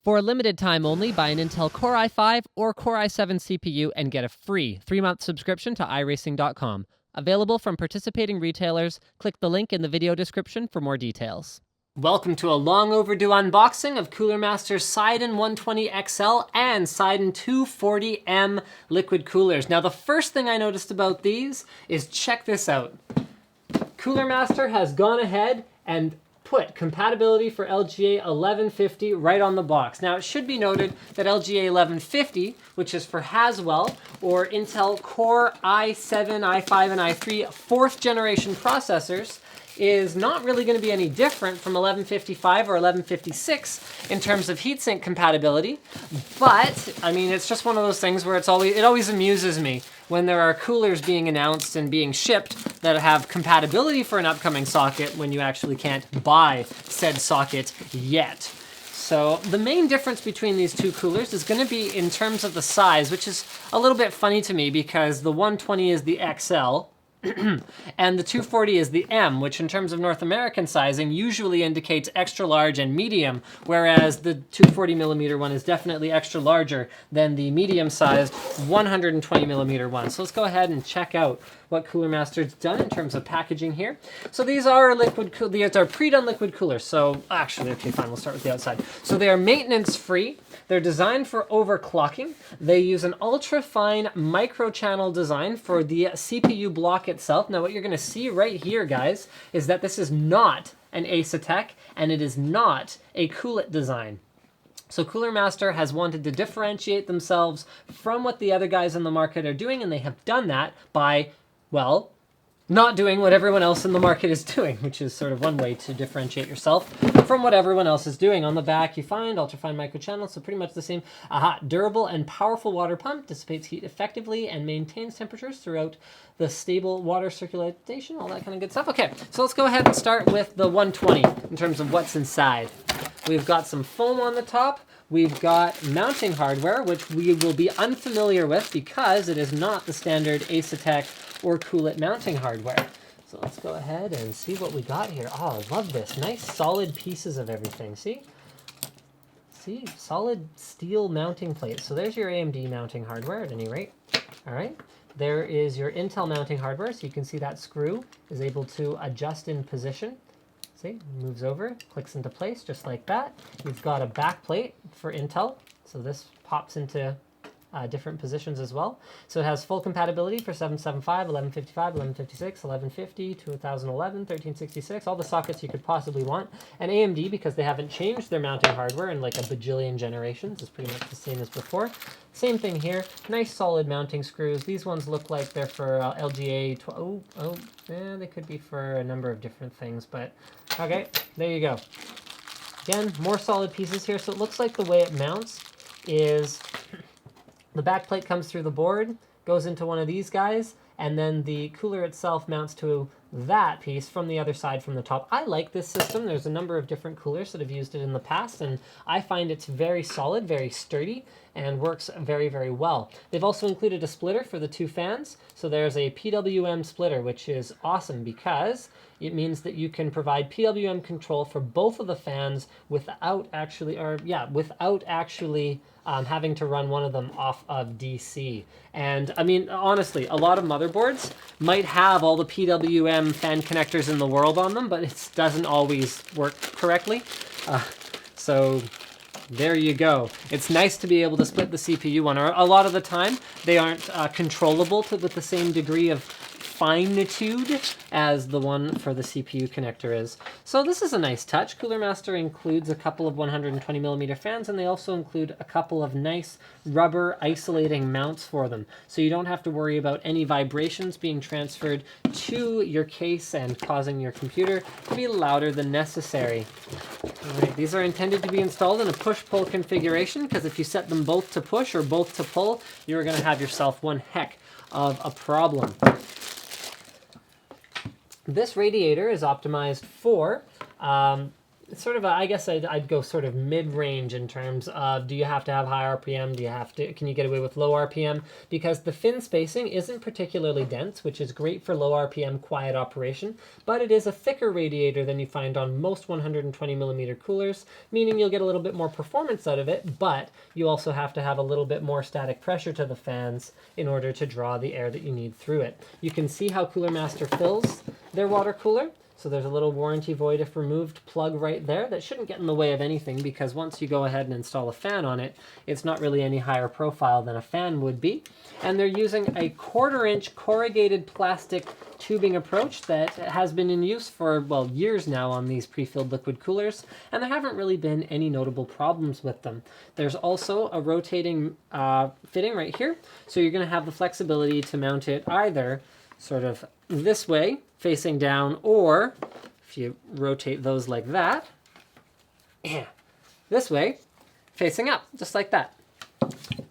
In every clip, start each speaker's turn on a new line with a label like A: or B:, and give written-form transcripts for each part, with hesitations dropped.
A: For a limited time only, buy an Intel Core i5 or Core i7 CPU and get a free 3-month subscription to iRacing.com. Available from participating retailers. Click the link in the video description for more details. Welcome to a long overdue unboxing of Coolermaster's Seidon 120XL and Seidon 240M liquid coolers. Now the first thing I noticed about these is check this out. Coolermaster has gone ahead and put compatibility for LGA 1150 right on the box. Now it should be noted that LGA 1150, which is for Haswell or Intel Core i7, i5, and i3 4th generation processors, is not really going to be any different from 1155 or 1156 in terms of heatsink compatibility. But I mean, it's just one of those things where it always amuses me when there are coolers being announced and being shipped that have compatibility for an upcoming socket when you actually can't buy said socket yet. So the main difference between these two coolers is going to be in terms of the size, which is a little bit funny to me because the 120 is the XL, and the 240 is the M, which in terms of North American sizing usually indicates extra large and medium, whereas the 240mm one is definitely extra larger than the medium-sized 120mm one. So let's go ahead and check out what Coolermaster's done in terms of packaging here. So these are these are pre-done liquid coolers. So actually, okay, fine, we'll start with the outside. So they are maintenance-free. They're designed for overclocking. They use an ultra-fine microchannel design for the CPU block itself. Now what you're gonna see right here, guys, is that this is not an Asetek and it is not a CoolIT design. So Coolermaster has wanted to differentiate themselves from what the other guys in the market are doing, and they have done that by, well, not doing what everyone else in the market is doing, which is sort of one way to differentiate yourself from what everyone else is doing. On the back, you find ultrafine microchannel, so pretty much the same. Durable and powerful water pump, dissipates heat effectively and maintains temperatures throughout the stable water circulation, all that kind of good stuff. Okay, so let's go ahead and start with the 120 in terms of what's inside. We've got some foam on the top. We've got mounting hardware, which we will be unfamiliar with because it is not the standard Asetek or CoolIT mounting hardware. So let's go ahead and see what we got here. Oh, I love this. Nice solid pieces of everything. See? See? Solid steel mounting plates. So there's your AMD mounting hardware at any rate. All right. There is your Intel mounting hardware. So you can see that screw is able to adjust in position. See, moves over, clicks into place just like that. You've got a back plate for Intel, so this pops into different positions as well. So it has full compatibility for 775, 1155, 1156, 1150, 2011, 1366, all the sockets you could possibly want. And AMD, because they haven't changed their mounting hardware in like a bajillion generations, is pretty much the same as before. Same thing here, nice solid mounting screws. These ones look like they're for LGA, yeah, they could be for a number of different things, but okay, there you go. Again, more solid pieces here. So it looks like the way it mounts is the back plate comes through the board, goes into one of these guys, and then the cooler itself mounts to that piece from the other side from the top. I like this system. There's a number of different coolers that have used it in the past, and I find it's very solid, very sturdy, and works very, very well. They've also included a splitter for the two fans. So there's a Pwm Splitter, which is awesome because it means that you can provide PWM control for both of the fans without actually, having to run one of them off of DC. And I mean, honestly, a lot of motherboards might have all the PWM fan connectors in the world on them, but it doesn't always work correctly. So there you go. It's nice to be able to split the CPU one. Or a lot of the time, they aren't controllable with the same degree of finitude as the one for the CPU connector is. So this is a nice touch. Coolermaster includes a couple of 120mm fans, and they also include a couple of nice rubber isolating mounts for them. So you don't have to worry about any vibrations being transferred to your case and causing your computer to be louder than necessary. All right, these are intended to be installed in a push-pull configuration, because if you set them both to push or both to pull, you're going to have yourself one heck of a problem. This radiator is optimized for sort of I guess I'd go sort of mid-range in terms of, do you have to have high RPM? Can you get away with low RPM? Because the fin spacing isn't particularly dense, which is great for low RPM quiet operation, but it is a thicker radiator than you find on most 120mm coolers, meaning you'll get a little bit more performance out of it, but you also have to have a little bit more static pressure to the fans in order to draw the air that you need through it. You can see how Coolermaster fills their water cooler. So there's a little warranty void if removed plug right there that shouldn't get in the way of anything, because once you go ahead and install a fan on it, it's not really any higher profile than a fan would be. And they're using a 1/4-inch corrugated plastic tubing approach that has been in use for, well, years now on these pre-filled liquid coolers, and there haven't really been any notable problems with them. There's also a rotating fitting right here, so you're going to have the flexibility to mount it either sort of this way, facing down, or if you rotate those like that, this way, facing up, just like that.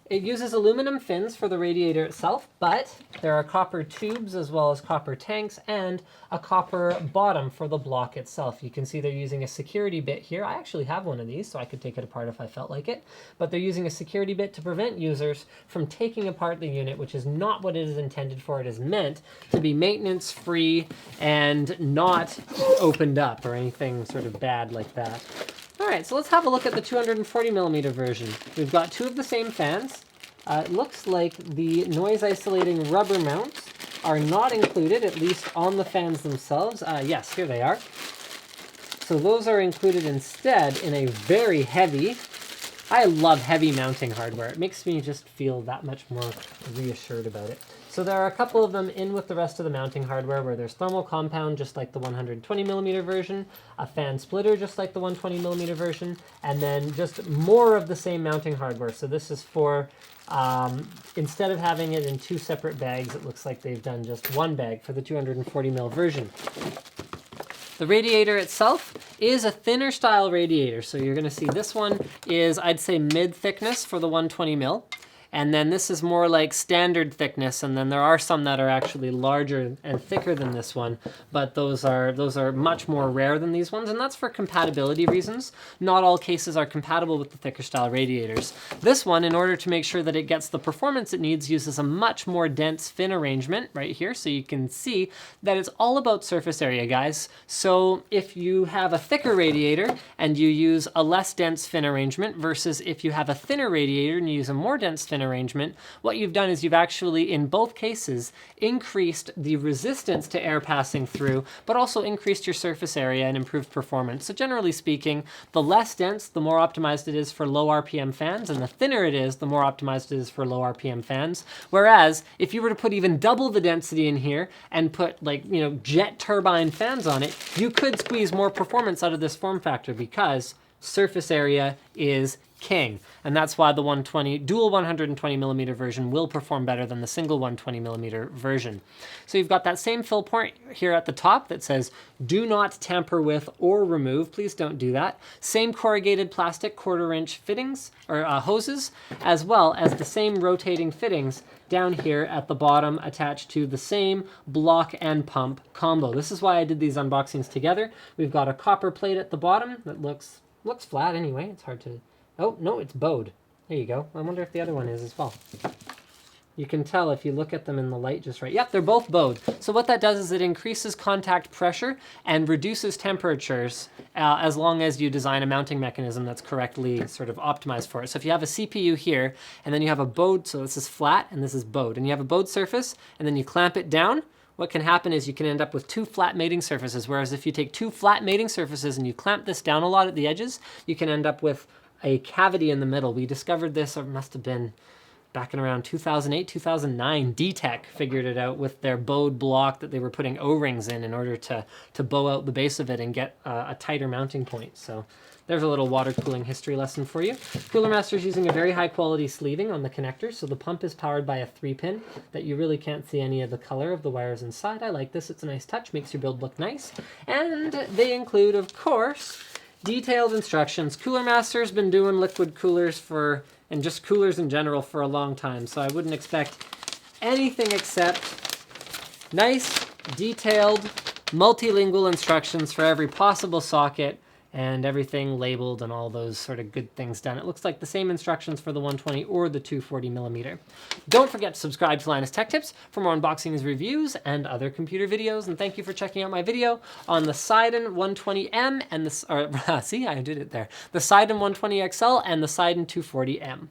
A: It uses aluminum fins for the radiator itself, but there are copper tubes as well as copper tanks and a copper bottom for the block itself. You can see they're using a security bit here. I actually have one of these, so I could take it apart if I felt like it. But they're using a security bit to prevent users from taking apart the unit, which is not what it is intended for. It is meant to be maintenance-free and not opened up or anything sort of bad like that. All right, so let's have a look at the 240mm version. We've got two of the same fans. It looks like the noise isolating rubber mounts are not included, at least on the fans themselves. Yes, here they are. So those are included instead in a very heavy, I love heavy mounting hardware. It makes me just feel that much more reassured about it. So there are a couple of them in with the rest of the mounting hardware, where there's thermal compound just like the 120mm version, a fan splitter just like the 120mm version, and then just more of the same mounting hardware. So this is for, instead of having it in two separate bags, it looks like they've done just one bag for the 240mm version. The radiator itself is a thinner style radiator. So you're going to see this one is, I'd say, mid thickness for the 120mm. And then this is more like standard thickness, and then there are some that are actually larger and thicker than this one, but those are much more rare than these ones, and that's for compatibility reasons. Not all cases are compatible with the thicker style radiators. This one, in order to make sure that it gets the performance it needs, uses a much more dense fin arrangement right here, so you can see that it's all about surface area, guys. So if you have a thicker radiator and you use a less dense fin arrangement versus if you have a thinner radiator and you use a more dense fin arrangement, what you've done is you've actually, in both cases, increased the resistance to air passing through, but also increased your surface area and improved performance. So generally speaking, the less dense, the more optimized it is for low RPM fans, and the thinner it is, the more optimized it is for low RPM fans. Whereas, if you were to put even double the density in here and put, like, you know, jet turbine fans on it, you could squeeze more performance out of this form factor, because surface area is king. And that's why the dual 120mm version will perform better than the single 120mm version. So you've got that same fill point here at the top that says, do not tamper with or remove. Please don't do that. Same corrugated plastic 1/4-inch fittings, or hoses, as well as the same rotating fittings down here at the bottom attached to the same block and pump combo. This is why I did these unboxings together. We've got a copper plate at the bottom that looks flat anyway. It's hard to... Oh, no, it's bowed. There you go. I wonder if the other one is as well. You can tell if you look at them in the light just right. Yep, they're both bowed. So what that does is it increases contact pressure and reduces temperatures as long as you design a mounting mechanism that's correctly sort of optimized for it. So if you have a CPU here, and then you have a bowed, so this is flat and this is bowed, and you have a bowed surface, and then you clamp it down, what can happen is you can end up with two flat mating surfaces, whereas if you take two flat mating surfaces and you clamp this down a lot at the edges, you can end up with a cavity in the middle. We discovered this, or it must have been back in around 2008, 2009. D-Tech figured it out with their bowed block that they were putting O-rings in order to bow out the base of it and get a tighter mounting point. So there's a little water cooling history lesson for you. Coolermaster is using a very high quality sleeving on the connector, so the pump is powered by a 3-pin that you really can't see any of the color of the wires inside. I like this, it's a nice touch, makes your build look nice. And they include, of course, detailed instructions. Coolermaster's been doing liquid coolers and just coolers in general for a long time, so I wouldn't expect anything except nice, detailed, multilingual instructions for every possible socket and everything labeled and all those sort of good things done. It looks like the same instructions for the 120 or the 240mm. Don't forget to subscribe to Linus Tech Tips for more unboxings, reviews, and other computer videos. And thank you for checking out my video on the Seidon 120M and the, see, I did it there. The Seidon 120XL and the Seidon 240M.